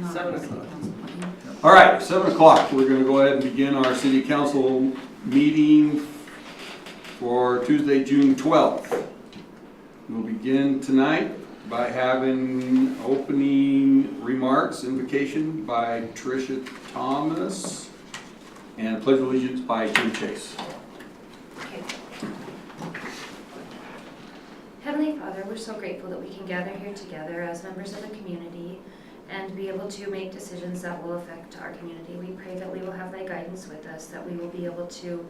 not 7 our city o'clock. council meeting. All right, 7 o'clock. We're going to go ahead and begin our city council meeting for Tuesday, June 12th. We'll begin tonight by having opening remarks, invocation by Tricia Thomas, and pledge of allegiance by Jim Chase. Okay. Heavenly Father, we're so grateful that we can gather here together as members of the community and be able to make decisions that will affect our community. We pray that we will have thy guidance with us, that we will be able to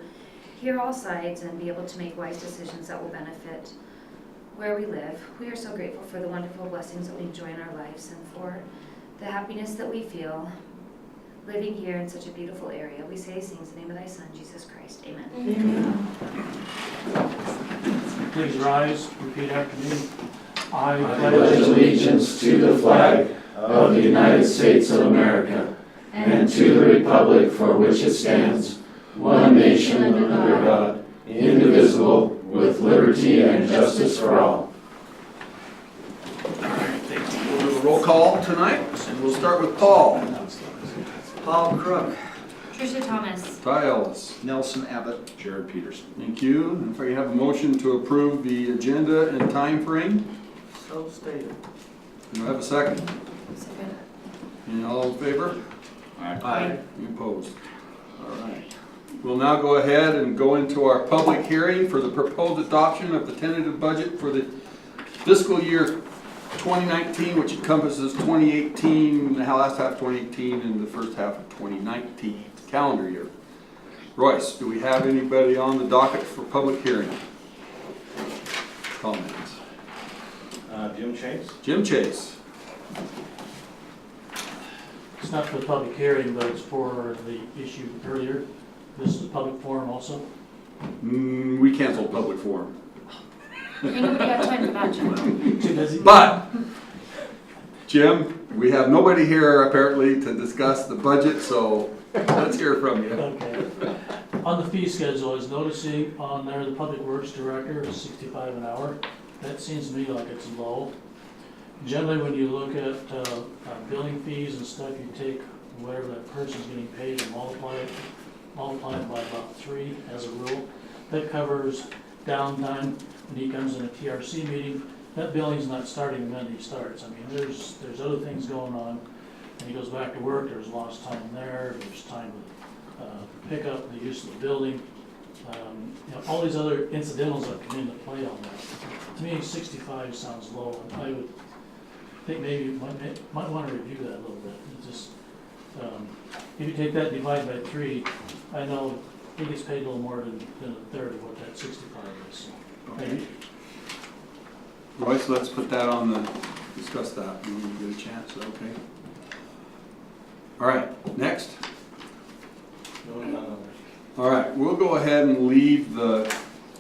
hear all sides and be able to make wise decisions that will benefit where we live. We are so grateful for the wonderful blessings that we enjoy in our lives and for the happiness that we feel living here in such a beautiful area. We say these things in the name of thy Son, Jesus Christ. Amen. Amen. Please rise, repeat after me. I pledge allegiance to the flag of the United States of America and to the republic for which it stands, one nation under God, indivisible, with liberty and justice for all. We'll do a roll call tonight, and we'll start with Paul. Paul Crook. Tricia Thomas. Ty Ellis. Nelson Abbott. Jared Peterson. Thank you. And if I can have a motion to approve the agenda and time frame. So stated. Do I have a second? Second. And all in favor? Aye. Any opposed? All right. We'll now go ahead and go into our public hearing for the proposed adoption of the tentative budget for the fiscal year 2019, which encompasses 2018, the last half of 2018, and the first half of 2019 calendar year. Royce, do we have anybody on the docket for public hearing? Comments? Jim Chase. Jim Chase. It's not for the public hearing, but it's for the issue earlier. This is a public forum also. We canceled public forum. Ain't nobody got time for that, Jim. Too busy? But, Jim, we have nobody here apparently to discuss the budget, so let's hear from you. Okay. On the fee schedule, I was noticing on there, the Public Works Director is $65 an hour. That seems to me like it's low. Generally, when you look at billing fees and stuff, you take whatever that person's getting paid and multiply it by about 3 as a rule. That covers downtime when he comes in a TRC meeting. That billing's not starting the minute he starts. I mean, there's other things going on. And he goes back to work, there's lost time there, there's time to pick up the use of the building. All these other incidentals that come into play on that. To me, 65 sounds low, and I would think maybe you might want to review that a little bit. It's just, if you take that and divide by 3, I know he gets paid a little more than a third of what that 65 is. So maybe. Royce, let's put that on the, discuss that when we get a chance, okay? All right, next. All right, we'll go ahead and leave the,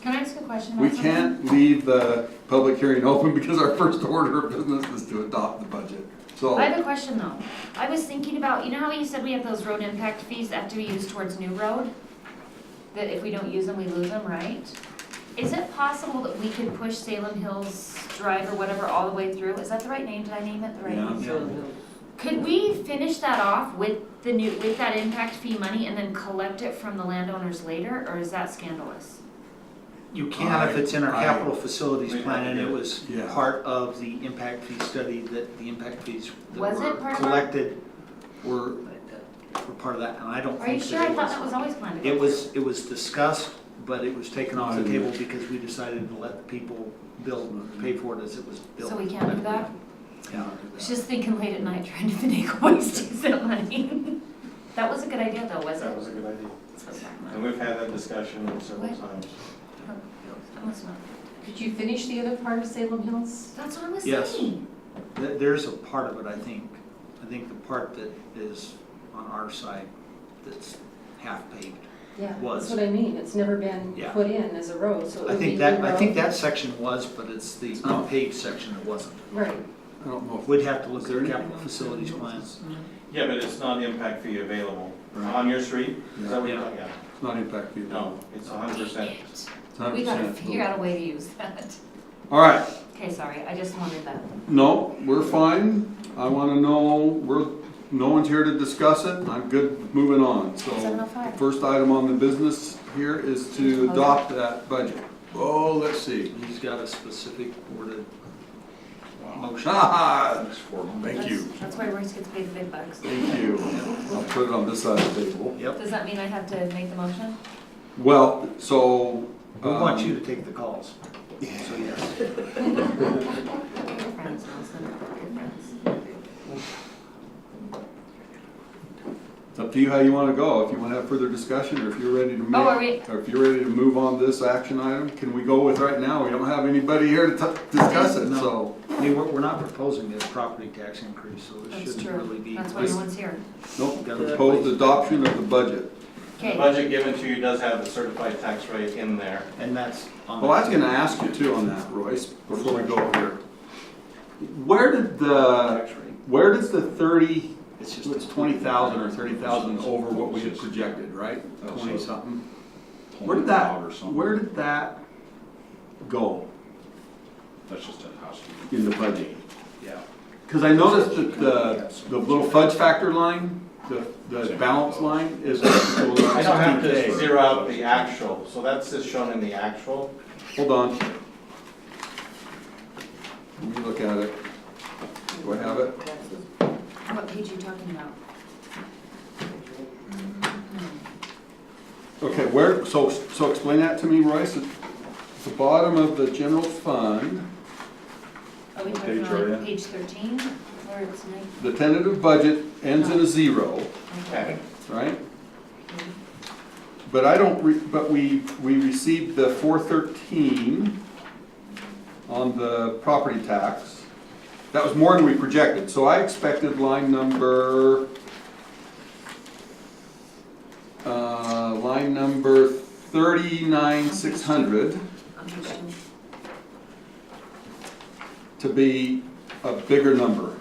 Can I ask a question? we about something? can't leave the public hearing open because our first order of business is to adopt the budget. So, I have a question though. I was thinking about, you know how you said we have those road impact fees that have to be used towards new road? That if we don't use them, we lose them, right? Is it possible that we could push Salem Hills Drive or whatever all the way through? Is that the right name? Did I name it the right Yeah. name? Could we finish that off with that impact fee money and then collect it from the landowners later, or is that scandalous? You can if it's in our capital facilities plan, and it was Yeah. part of the impact fee study that the impact fees that Was were it part of that? collected were part of that, and I don't Are you think sure? I that thought that was always planned to go it through. was discussed, but it was taken off the table because we decided to let the people build, pay for it as it was built. So we can't do that? Yeah. I was just thinking late at night trying to finagle ways to use that money. That was a good idea though, was it? That was a good idea. That's what I'm talking And about. we've had that discussion several What? times. That was not- Could you finish the other part of Salem Hills? That's what I was Yes. saying. There's a part of it, I think. I think the part that is on our side that's half paved. Yeah, Was. that's what I mean, it's never been Yeah. put in as a road, so it I would be think new that, I think road. that section was, but it's the unpaved section that wasn't. Right, I don't know if We'd have to look Is at there the anything capital else? facilities plans. Yeah, but it's not impact fee available Right. on your street? Is that what you're Yeah. talking about? it's not impact fee. No, it's 100%. It's We gotta 100%. figure out a way to use that. All right, Okay, sorry, I just wanted that. no, we're fine. I want to know, no one's here to discuss it, I'm good moving on. So, 7:05. first item on the business here is to adopt that budget. Oh, let's see. He's got a specific worded motion. Ah, thank you, That's why Royce gets paid the big bucks. thank you. I'll put it on this side of the table. Yep, Does that mean I have to make the motion? Well, so. we want you to take the calls. So yes. Your friends, Nelson, your friends. It's up to you how you want to go, if you want to have further discussion, or if you're ready to make, Oh, are we- or if you're ready to move on this action item, can we go with right now? We don't have anybody here to discuss it, No. so. I mean, we're not proposing a property tax increase, so it That's shouldn't really true. be. That's why no one's here. Nope, Gotta proposed replace- adoption of the budget. The Okay, budget given to you does have the certified tax rate in there. And that's on. Well, I was gonna ask you too on that, Royce, before we go here. Where does the 30, It's it just was 20,000 or 30,000 over what we had projected, right? 20 something. Where did that go That's just a housekeeping. in the budget? Yeah. Because I noticed that the little fudge factor line, the balance line is. I don't have to 16K. zero out the actual, so that's just shown in the actual. Hold on. Let me look at it. Do I have it? what page are you talking about? Okay, where, so explain that to me, Royce. At the bottom of the general fund, Are we talking Page are on you? page 13, or it's the tentative budget ends in a 0, Okay. right? But I don't, but we received the 413 on the property tax. That was more than we projected, so I expected line number 39,600 on page 2? to be a bigger number.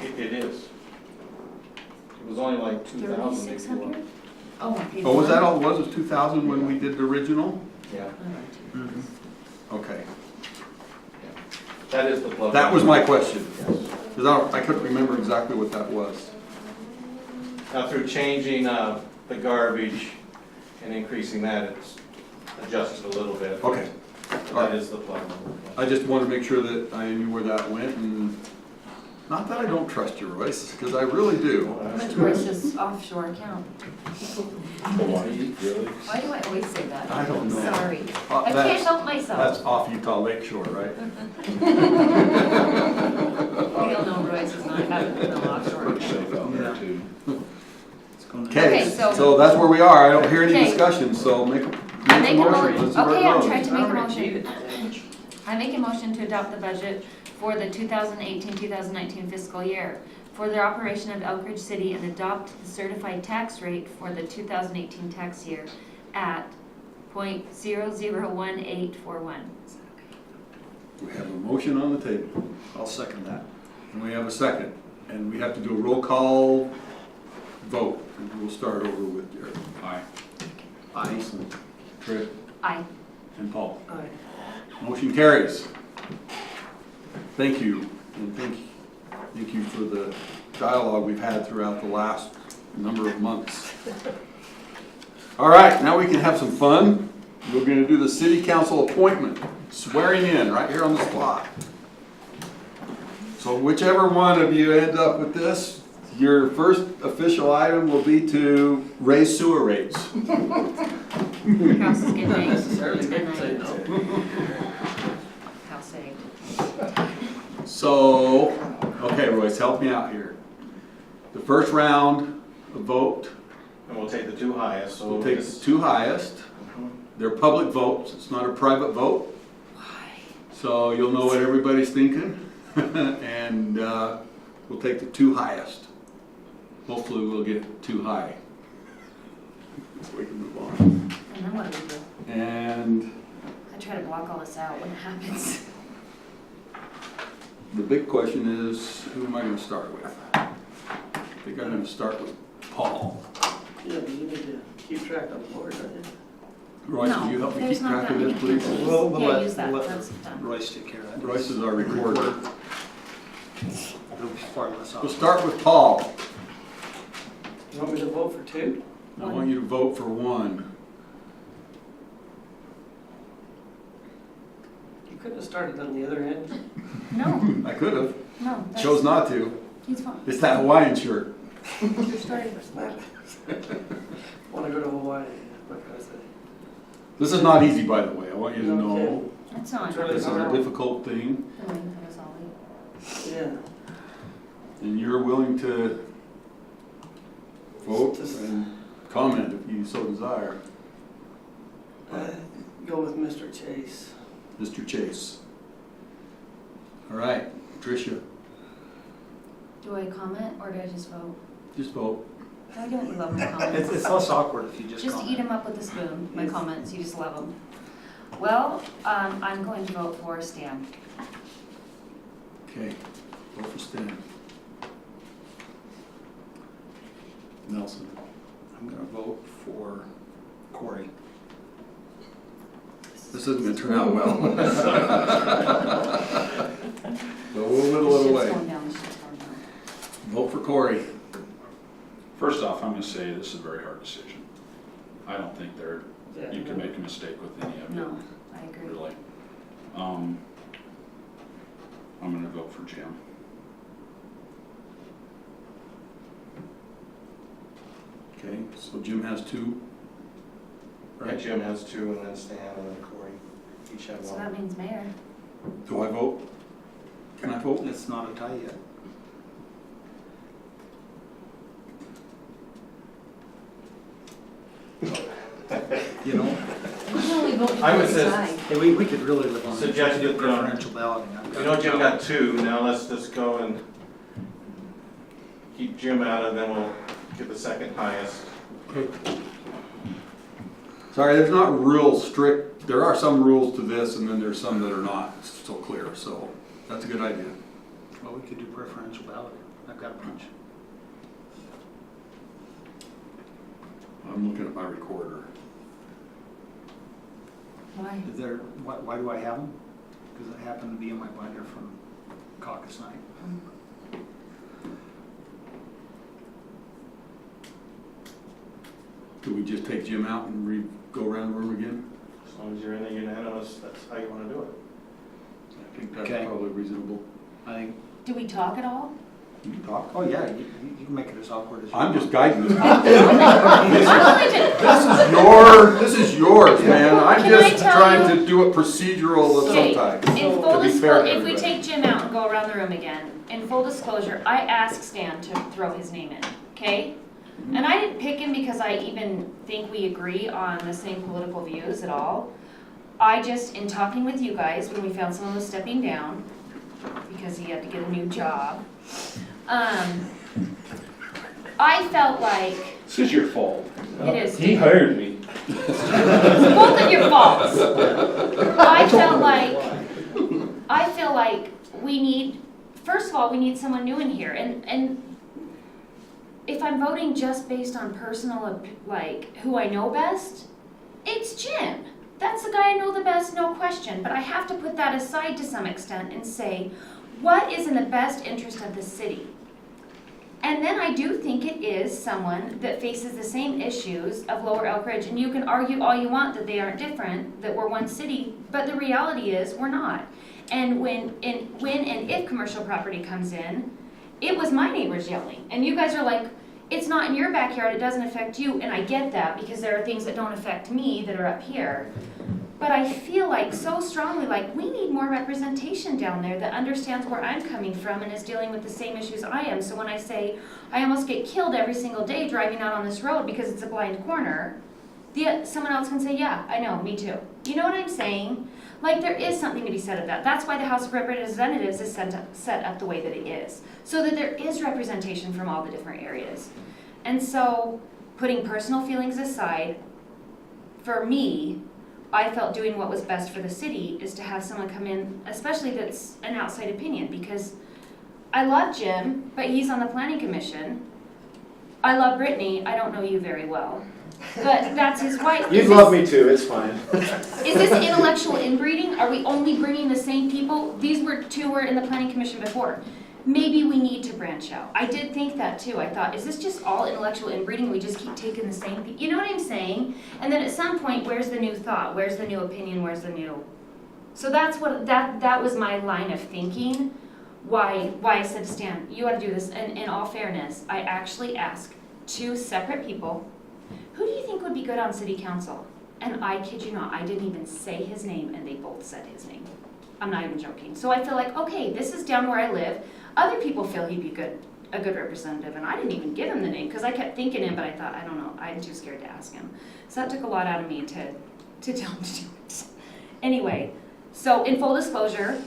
It is. It was only like 2,000 if you want. 3,600? Oh, on page Oh, was that one? all it was 2,000 when we did the original? Yeah, Mhm. Okay. that is the plug. That was my question, Yes. because I couldn't remember exactly what that was. Now through changing the garbage and increasing that, it's adjusted a little bit. Okay. That is the plug. I just wanted to make sure that I knew where that went, and not that I don't trust you, Royce, because I really do. But Royce's offshore account. Hawaii, really? Why do I always say that? I don't know. Sorry. I can't help myself. That's off Utah Lake Shore, right? We all know Royce is not having no offshore Pretty account. safe out there Yeah. too. It's gonna- Okay, Okay, so- so that's where we are. I don't hear any Okay. discussion, so make I a make a motion. motion, Let's see where it okay, I'm goes. trying to make a motion. I make a motion to adopt the budget for the 2018-2019 fiscal year for the operation of Elk Ridge City and adopt the certified tax rate for the 2018 tax year at .001841. We have a motion on the table, I'll second that. and we have a second, and we have to do a roll call vote, and we'll start over with Jared. Aye. Aye. Trish, Aye. and Paul. Motion carries. Thank you, and thank you for the dialogue we've had throughout the last number of months. All right, now we can have some fun. We're gonna do the city council appointment, swearing in, right here on the spot. So whichever one of you ends up with this, your first official item will be to raise sewer rates. Your house is getting nice. House saved. So, okay, Royce, help me out here. The first round, a vote, And we'll take the two highest, so we'll take the just- two highest. They're public votes, it's not a private vote. So you'll know what everybody's thinking, and we'll take the two highest. Hopefully we'll get too high. So we can move on. And then what do we do? And I try to block all this out when it happens. the big question is, who am I gonna start with? I think I'm gonna start with Paul. Yeah, but you need to keep track of the board, don't you? Royce, No, will you help me there's keep not track that of this, many please? people. We'll Yeah, let- use that, we'll let that's done. Royce take care of that. Royce is our recorder. it'll be far less We'll obvious. start with Paul. You want me to vote for two? I want you to vote for one. You couldn't have started on the other end. No, I could have, no. chose not to. He's fine. It's that Hawaiian shirt. You're starting. Want to go to Hawaii, what can I say? This is not easy, by the way. I want you to know. Okay. It's not. Charlie- This is a difficult thing, I'm waiting for us all week. Yeah. and you're willing to vote Just- and comment if you so desire. Go with Mr. Chase. Mr. Chase. All right, Tricia, Do I comment or do I just vote? just vote. I don't love my It's, comments. it's less awkward if you just Just comment. eat them up with a spoon, my Yes. comments, you just love them. Well, I'm going to vote for Stan. Okay, vote for Stan. Nelson. I'm gonna vote for Corey. This isn't gonna turn out well. So we'll whittle it Shit's away. going down, the shit's going down. Vote for Corey. First off, I'm gonna say this is a very hard decision. I don't think Yeah. you can make a mistake with any of it, No, I agree. really. I'm gonna vote for Jim. Okay, so Jim has two. Yeah, Jim has two, and then Stan, and then Corey, each have So one. that means mayor. Do I vote? Can I vote? It's not a tie yet. You know, We can only vote I would before we say- decide. hey, we could really live on it. Suggested, We could do preferential balloting. I've You know a Jim job. got two, now let's just go and keep Jim out of, then we'll get the second highest. Sorry, there's not real strict, there are some rules to this and then there's some that are not so clear, so that's a good idea. Well, we could do preferential balloting. I've got a bunch. I'm looking at my recorder. Why? Is there, why do I have them? Because it happened to be in my binder from caucus night. Do we just take Jim out and go around the room again? As long as you're in the unanimous, that's how you wanna do it. I think that's Okay. probably reasonable. I think, Do we talk at all? You can talk. oh yeah, you can make it as awkward as you I'm want. just guiding this. I'm only just- This is yours, man. I'm Can I just tell trying you- to do it procedural Okay, sometimes. in To full be fair disclosure, to if we everybody. take Jim out and go around the room again, in full disclosure, I asked Stan to throw his name in, okay? And I didn't pick him because I even think we agree on the same political views at all. I just, in talking with you guys, when we found someone was stepping down, because he had to get a new job, I felt like This is your fault. it is. He hired me. It's both of your faults. I feel like we need, first of all, we need someone new in here, and if I'm voting just based on personal, like, who I know best, it's Jim. That's the guy I know the best, no question, but I have to put that aside to some extent and say, what is in the best interest of the city? And then I do think it is someone that faces the same issues of Lower Elk Ridge, and you can argue all you want that they aren't different, that we're one city, but the reality is we're not. And when and if commercial property comes in, it was my neighbors yelling, and you guys are like, it's not in your backyard, it doesn't affect you, and I get that because there are things that don't affect me that are up here. But I feel like so strongly, like, we need more representation down there that understands where I'm coming from and is dealing with the same issues I am. So when I say I almost get killed every single day driving out on this road because it's a blind corner, someone else can say, yeah, I know, me too. You know what I'm saying? Like, there is something to be said of that. That's why the House of Representatives is set up the way that it is, so that there is representation from all the different areas. And so, putting personal feelings aside, for me, I felt doing what was best for the city is to have someone come in, especially that's an outside opinion, because I love Jim, but he's on the planning commission. I love Brittany, I don't know you very well, but that's his wife. You'd love me too, it's fine. Is this intellectual inbreeding? Are we only bringing the same people? These two were in the planning commission before. maybe we need to branch out. I did think that too. I thought, is this just all intellectual inbreeding? We just keep taking the same thing. You know what I'm saying? And then at some point, where's the new thought? Where's the new opinion? Where's the new? So that's what, that was my line of thinking. Why I said, Stan, you ought to do this. And in all fairness, I actually asked 2 separate people, who do you think would be good on city council? And I kid you not, I didn't even say his name, and they both said his name. I'm not even joking. So I feel like, okay, this is down where I live. Other people feel he'd be a good representative, and I didn't even give him the name because I kept thinking him, but I thought, I don't know, I'm too scared to ask him. So that took a lot out of me to tell him to do it. Anyway, so in full disclosure,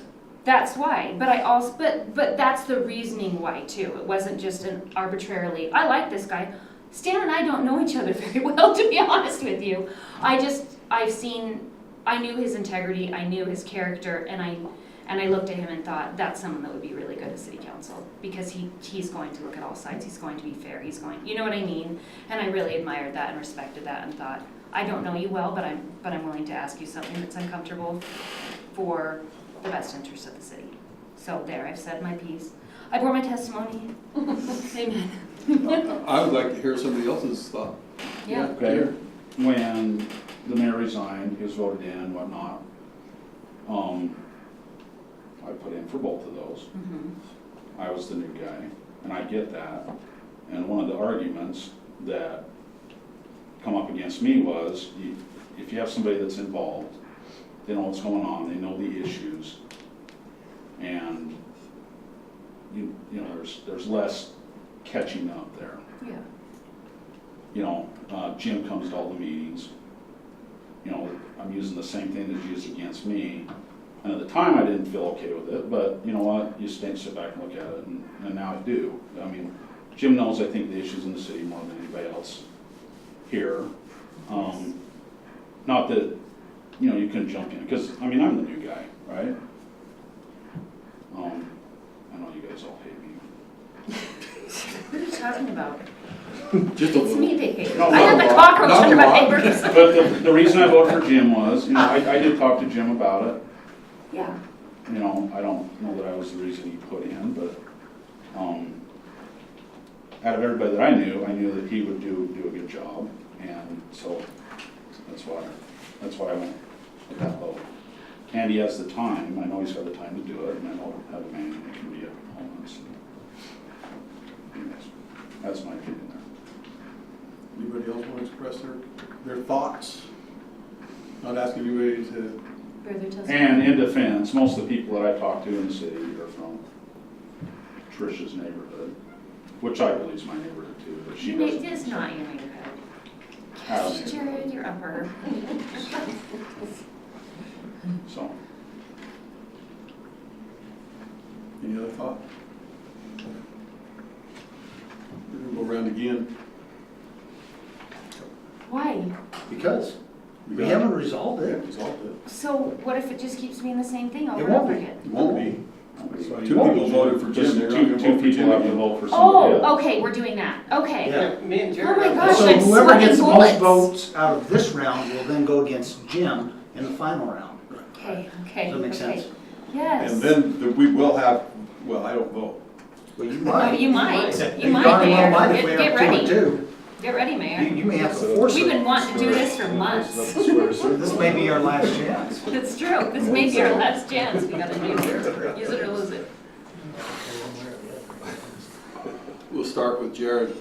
that's why. But I also, but that's the reasoning why too. It wasn't just an arbitrarily, I like this guy. Stan and I don't know each other very well, to be honest with you. I knew his integrity, I knew his character, and I looked at him and thought, that's someone that would be really good at city council, because he's going to look at all sides, he's going to be fair, you know what I mean? And I really admired that and respected that and thought, I don't know you well, but I'm willing to ask you something that's uncomfortable for the best interest of the city. So there, I've said my piece. I bore my testimony. Amen. I would like to hear somebody else's thought. Yeah. Okay, when the mayor resigned, he was voted in and whatnot, I put in for both of those. I was the new guy, and I get that. And one of the arguments that come up against me was, if you have somebody that's involved, they know what's going on, they know the issues, and you know, there's less catching up there. Yeah. You know, Jim comes to all the meetings. You know, I'm using the same thing that's used against me. And at the time, I didn't feel okay with it, but you know what? You sit back and look at it, and now I do. I mean, Jim knows, I think, the issues in the city more than anybody else here. Not that, you know, you couldn't jump in, because, I mean, I'm the new guy, right? I know you guys all hate me. What are you talking about? Just a It's little. me they hate. No, I have not a a lot. cockroach Not under a my lot. papers. But the reason I voted for Jim was, you know, I did talk to Jim about it. Yeah. You know, I don't know that I was the reason he put in, but out of everybody that I knew that he would do a good job, and so that's why I went with that vote. And he has the time. I know he's got the time to do it, and I know how the management can be at moments. Anyways, that's my opinion there. Anybody else want to express their thoughts? Not asking anybody to. Further testimony. And in defense, most of the people that I talk to in the city are from Trish's neighborhood, which I believe is my neighborhood too, but she doesn't. It is not your neighborhood. Our Yes, Jared, you're upper. So, Any other thought? We're gonna go around again. Why? Because we got haven't it. resolved Yeah, it. resolved it. So what if it just keeps being the same thing over It and won't over be. again? It won't be. That's why It two won't people be. voted for just Jim. They're not two gonna vote for people Jim have to again. vote for somebody else. Oh, okay, we're doing that. Okay. Yeah. Me and Jared. Oh my have gosh, So I'm whoever sweating gets the most bullets. votes out of this round will then go against Jim in the final round. Okay, okay. Does that make okay. sense? Yes. And then we will have, well, I don't vote. Well, you No, might. you might. You You might, darn well Mayor. might if we Get have two ready. or two. Get ready, Mayor. You may have to force We've been it. wanting to do this for months. This may be our last chance. It's true. This may be our last chance. We gotta do it. Use it or lose it. We'll start with Jared.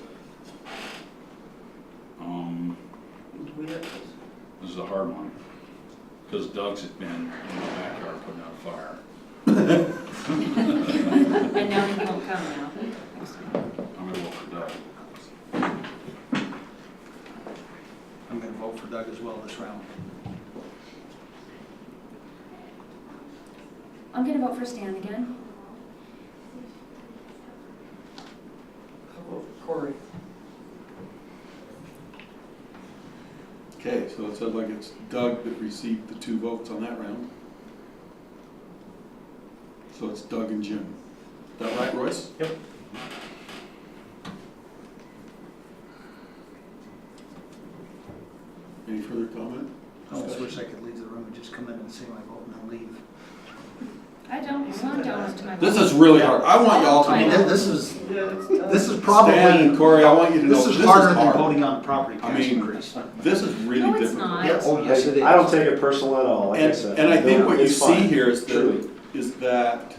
We have- This is a hard one, because Doug's has been in my backyard putting out a fire. And now he won't come now. I'm gonna vote for Doug. I'm gonna vote for Doug as well this round. I'm gonna vote for Stan again. I'll vote for Corey. Okay, so it sounds like it's Doug that received the 2 votes on that round. So it's Doug and Jim. Is that right, Royce? Yep. Any further comment? I almost wish I could leave the room and just come in and say my vote and then leave. I don't want donuts to my. This is really hard. I want y'all to I mean, know. this is Stan and probably, Corey, I want you to know, this this is is harder than hard. voting on property I tax mean, increase. This is really No, it's difficult. not. Yeah, oh, yes, it is. I don't take it personal at all, like I said. And I think what you It's see fine. here is Truly. that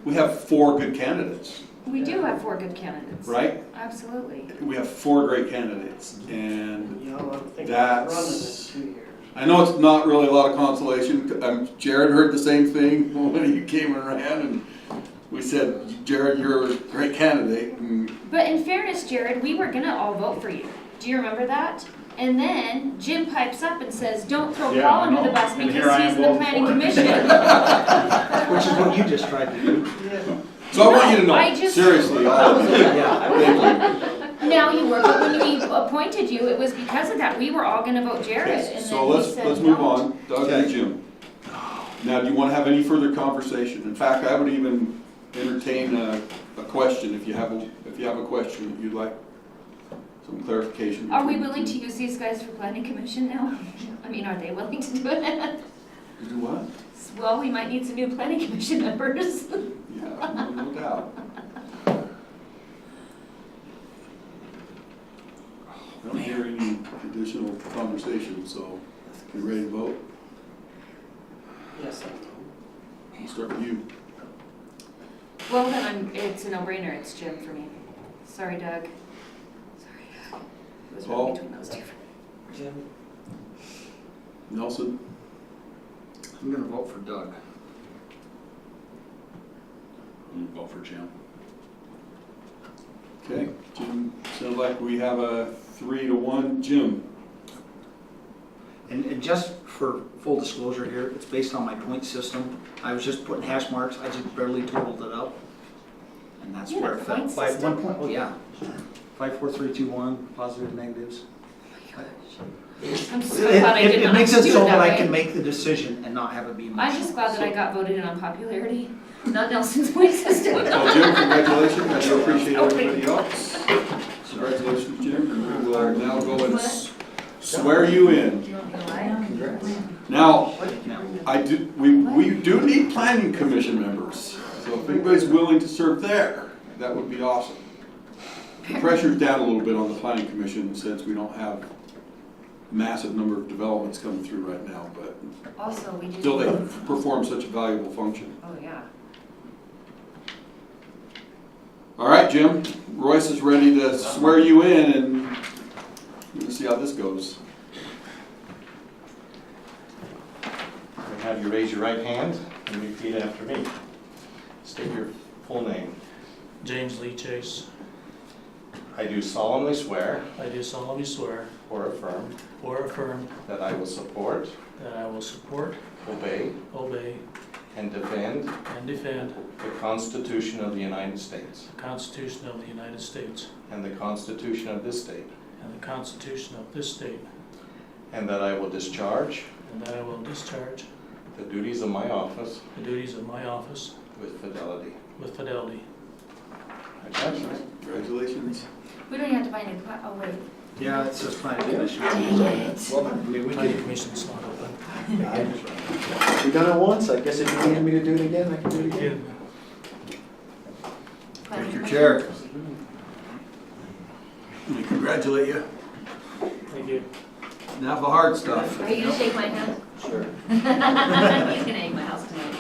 we have 4 good candidates, We do have 4 good candidates. right? Absolutely. We have 4 great candidates, and You know, I think That's- we're running in 2 years. I know it's not really a lot of consolation. Jared heard the same thing when he came and ran, and we said, Jared, you're a great candidate. And But in fairness, Jared, we were gonna all vote for you. Do you remember that? And then Jim pipes up and says, don't throw Yeah, Paul I under the know. bus And here because I he's am the voting planning for it. commission. Which is what you just tried to do. so I want you to No, I know, just- seriously, all of you. Yeah. Thank you. Now you were, but when we appointed you, it was because of that. We were all gonna vote Jared, Okay, and so then he let's said, move "Don't." on. Doug and Jim. Now, do you want to have any further conversation? In fact, I would even entertain a question if you have a question that you'd like some clarification. Are we willing to use these guys for planning commission now? I mean, are they willing to do it? To do what? Well, we might need some new planning commission members. Yeah, no doubt. I don't hear any additional conversation, so you ready to vote? Yes, I know. We'll start with you. Well, then it's a no-brainer. It's Jim for me. Sorry, Doug. Sorry, Doug. It was Paul? really between those two. Jim, Nelson? I'm gonna vote for Doug. I'm gonna vote for Jim. Okay, Jim, sounds like we have a 3-1. Jim? And just for full disclosure here, it's based on my point system. I was just putting hash marks, I just barely totaled it up. And that's You had where a it fell. point By system? 1 point, oh yeah. 5, 4, 3, 2, 1, positive, negatives. I'm so glad I It did not makes have it to do so it that I way. can make the decision and not have it be I'm emotional. just glad that I got voted in on popularity, not Nelson's point system. Well, Jim, congratulations. I do appreciate everybody else. Congratulations, Jim. And we will now go and swear you in. Do you want me to lie? Congrats. Now, Now, we do need planning commission members. So if anybody's willing to serve there, that would be awesome. The pressure's down a little bit on the planning commission since we don't have a massive number of developments coming through right now, but Also, we do. still they perform such a valuable function. Oh, yeah. All right, Jim, Royce is ready to swear you in, and we'll see how this goes. I have you raise your right hand and repeat after me. State your full name. James Lee Chase, I do solemnly swear I do solemnly swear or affirm or affirm that I will support, that I will support, obey, obey, and defend and defend the Constitution of the United States the Constitution of the United States and the Constitution of this state, and the Constitution of this state, and that I will discharge and that I will discharge the duties of my office the duties of my office with fidelity. with fidelity. Congratulations. Congratulations. We don't even have to buy a new oh, wait. yeah, it's just planning commission. Dang it. Well, I mean, we Planning could, Commission's not open. We've done it once, I guess if you needed me to do it again, I can do it again. Planning take your commission. chair. Let me congratulate you. Thank you. Now the hard stuff. Are you gonna shake my hand? Sure. He's gonna egg my house tonight.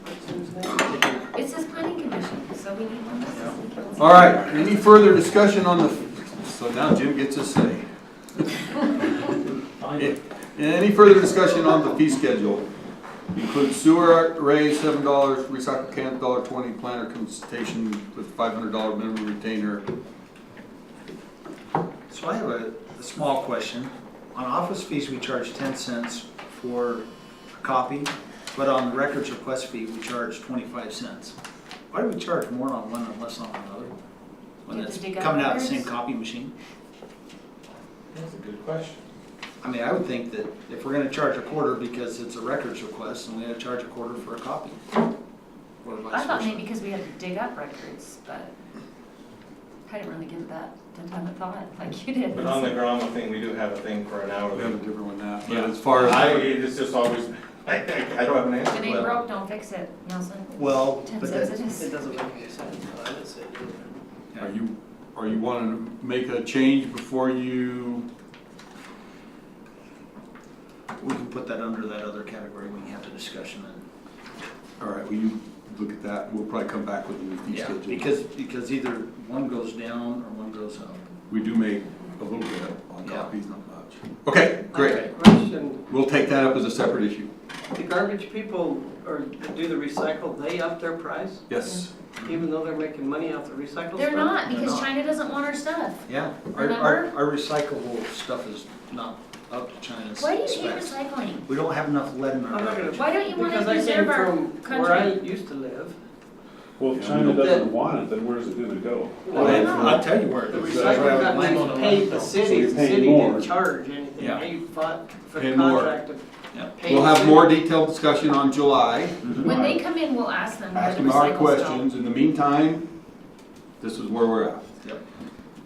what's his name? It says planning commission, so we need one. All right, any further discussion on the, so now Jim gets his say. Fine. Any further discussion on the fee schedule? Includes sewer raise $7, recycle can $1.20, planner consultation with $500 minimum retainer. So I have a small question. On office fees, we charge 10 cents for a copy, but on the records request fee, we charge 25 cents. Why do we charge more on one and less on another? When Do you have it's to dig up coming out of the records? same copy machine? That's a good question. I mean, I would think that if we're gonna charge a quarter because it's a records request, then we gotta charge a quarter for a copy. Or vice I thought versa. maybe because we had to dig up records, but I didn't really give that the time of thought like you did. But on the Grama thing, we do have a thing for an We have a hourly. different one now. Yeah. But as far as, It's just always, I don't have an If it answer. ain't broke, don't fix it, Nelson. Well, 10 but cents that, it is. It doesn't make any sense, no, I didn't say it either. Are you wanting to make a change before you, we can put that under that other category, we can have the discussion then. all right, will you look at that? We'll probably come back with a new fee Yeah, schedule. because either one goes down or one goes up. We do make a little bit on Yeah. copies, not much. Okay, great. Okay, question, We'll take that up as a separate issue. the garbage people, or that do the recycle, they up their price, Yes. even though they're making money off the recycle stuff? They're not, They're because not. China doesn't want our stuff. Yeah, Remember? our recyclable stuff is not up to China's Why do you hate specs. recycling? We don't have enough lead in I'm our not gonna, garbage. Why don't you want to because I came preserve our from where I country? used to live, Well, if China doesn't want it, then where's it gonna go? Well, I know. I'll tell you where it the is. recycling Landowner companies paid the landfill. city, So you're the paying city more. didn't charge anything, Yeah. they fought for the Paying more. contract to Yeah. pay We'll the have city. more detailed discussion on July. When they come in, we'll ask them where Ask the them our recycles go. questions. In the meantime, this is where we're at.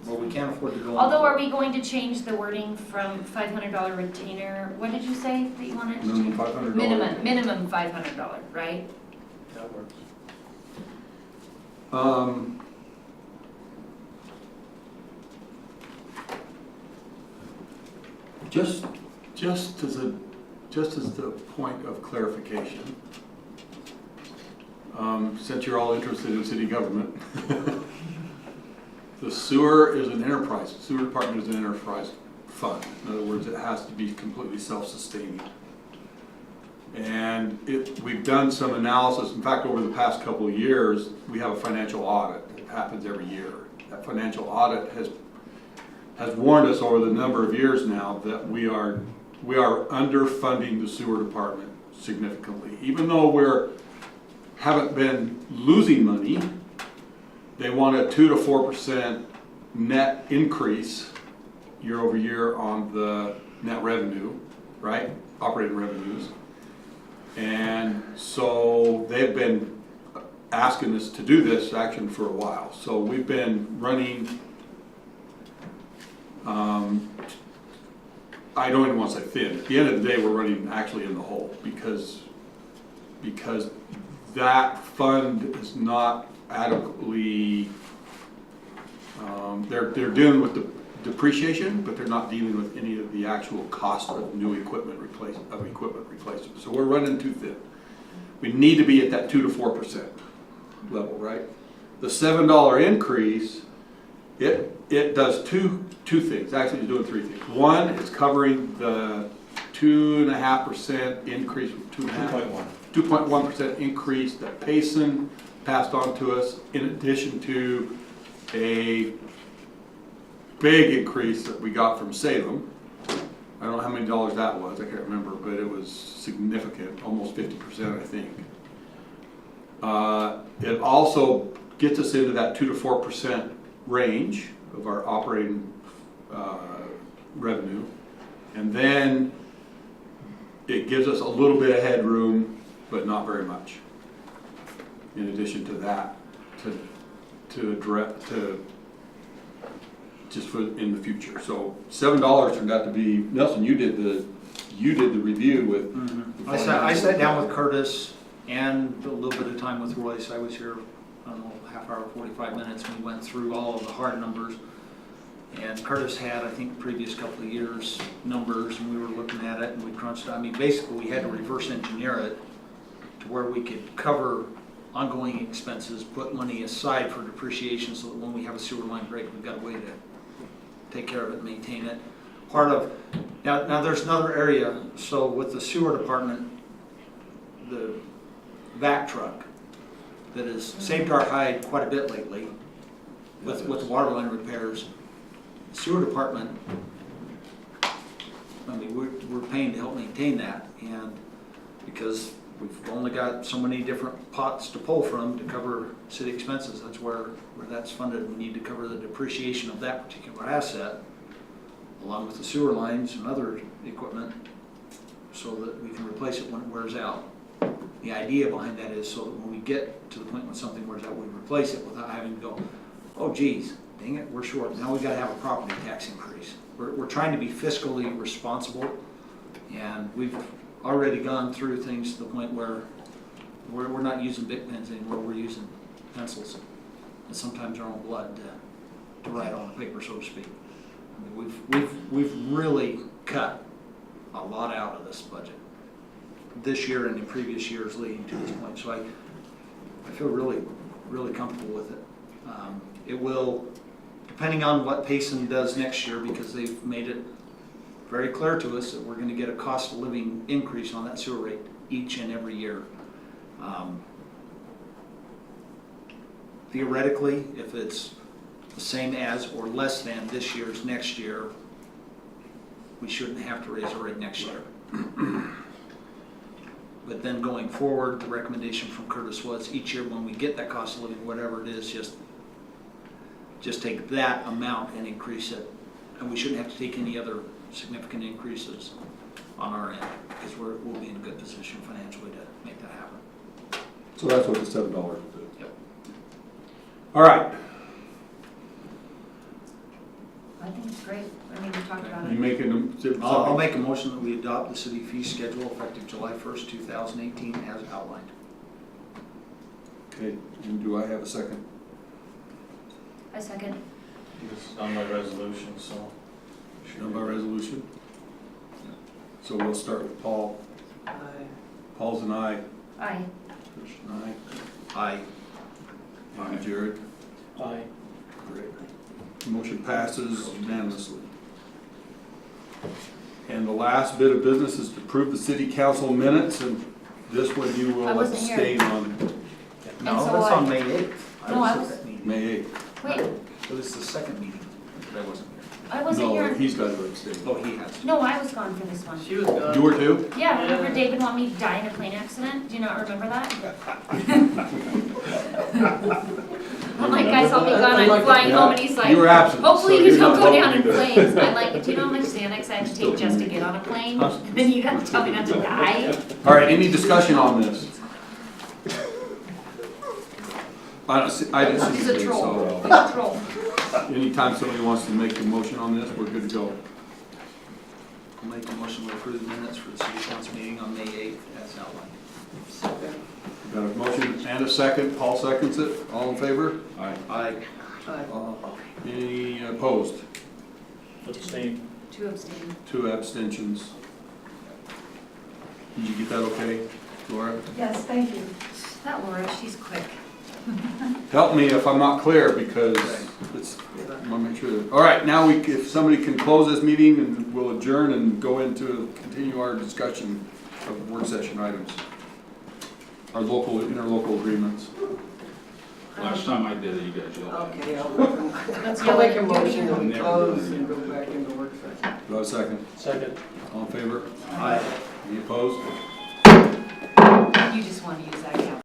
Well, we can't afford to go on. Although, are we going to change the wording from $500 retainer, what did you say that you wanted to Minimum change? $500. Minimum $500, right? That works. Just as the point of clarification, since you're all interested in city government, the sewer is an enterprise, the sewer department is an enterprise fund. In other words, it has to be completely self-sustaining. And we've done some analysis, in fact, over the past couple of years, we have a financial audit that happens every year. That financial audit has warned us over the number of years now that we are underfunding the sewer department significantly. Even though haven't been losing money, they want a 2 to 4% net increase year over year on the net revenue, right? Operating revenues. And so they've been asking us to do this action for a while. So we've been running, I don't even want to say thin. At the end of the day, we're running actually in the hole because that fund is not adequately, they're dealing with the depreciation, but they're not dealing with any of the actual cost of new equipment replacement. So we're running too thin. We need to be at that 2 to 4% level, right? The $7 increase, it does two things. Actually, it's doing three things. One, it's covering the 2.5% increase, 2.1% increase that Payson passed on to us, in addition to a big increase that we got from Salem. I don't know how many dollars that was, I can't remember, but it was significant, almost 50%, I think. It also gets us into that 2 to 4% range of our operating revenue. And then it gives us a little bit of headroom, but not very much. In addition to that, to address, just for in the future. So $7 turned out to be, Nelson, you did the review with. Mm-hmm. I sat down with Curtis and a little bit of time with Royce. I was here, I don't know, half hour, 45 minutes. We went through all of the hard numbers. And Curtis had, I think, previous couple of years' numbers, and we were looking at it and we crunched it. I mean, basically, we had to reverse engineer it to where we could cover ongoing expenses, put money aside for depreciation so that when we have a sewer line break, we've got a way to take care of it, maintain it. Part of, now there's another area, so with the sewer department, the vac truck that has saved our hide quite a bit lately with the water line repairs. Sewer department, I mean, we're paying to help maintain that, and because we've only got so many different pots to pull from to cover city expenses, that's where that's funded. We need to cover the depreciation of that particular asset, along with the sewer lines and other equipment, so that we can replace it when it wears out. The idea behind that is so that when we get to the point when something wears out, we replace it without having to go, oh geez, dang it, we're short. Now we've got to have a property tax increase. We're trying to be fiscally responsible, and we've already gone through things to the point where we're not using big pens anymore, we're using pencils. And sometimes our own blood to write on the paper, so to speak. I mean, we've really cut a lot out of this budget this year and in previous years leading to this point. So I feel really, really comfortable with it. It will, depending on what Payson does next year, because they've made it very clear to us that we're going to get a cost of living increase on that sewer rate each and every year. Theoretically, if it's the same as or less than this year's next year, we shouldn't have to raise our rate next year. But then going forward, the recommendation from Curtis was each year when we get that cost of living, whatever it is, just take that amount and increase it. And we shouldn't have to take any other significant increases on our end, because we'll be in a good position financially to make that happen. So that's what the $7 will do. Yep. All right, I think it's great. I mean, we talked about you it. making them? I'll make a motion that we adopt the city fee schedule effective July 1st, 2018 as outlined. Okay, and do I have a second? A second. This is done by resolution, so. Done by resolution? So we'll start with Paul. Paul's an aye. Aye. Trish, an aye. Aye. And Jared? Aye. Great. Motion passes unanimously. And the last bit of business is to approve the city council minutes, and this one you I will wasn't here. abstain on No, so that's I- on May 8th. No, I at was- that meeting. May 8th. Wait, It was the second meeting that I wasn't here. I wasn't No, here. he's got to abstain. Oh, he has. No, I was gone for this one. She was gone. You were too? Yeah, remember David wanted me to die in a plane accident? Do you not remember that? I'm like, guys, I'll be gone, I'm flying home, and he's You were like, absent. hopefully so you you're don't not go down in welcome to- flames. I'm like, do you know how much Xanax I have to take just to get on a plane? And then you got to tell me not to die? All right, any discussion on this? I didn't see He's a anything, troll. so He's a troll. anytime somebody wants to make a motion on this, we're good to go. I'll make a motion to approve the minutes for the city council meeting on May 8th as outlined. Got a motion and a second, Paul seconds it, all in favor? Aye. Aye. Any opposed? Abstain. 2 abstain. 2 abstentions. Did you get that okay, Laura? Yes, thank you. That Laura, she's quick. Help me if I'm not clear, because it's, I want to make sure that, all right, now if somebody can close this meeting, and we'll adjourn and go into, continue our discussion of work session items. Our local, interlocal agreements. Last time I did it, you guys yelled at me. Okay, Let's I'll yell make a at motion that we Never close done it. and go back into work session. Do I have a second? Second. All in favor? Aye. Any opposed? You just want to use that.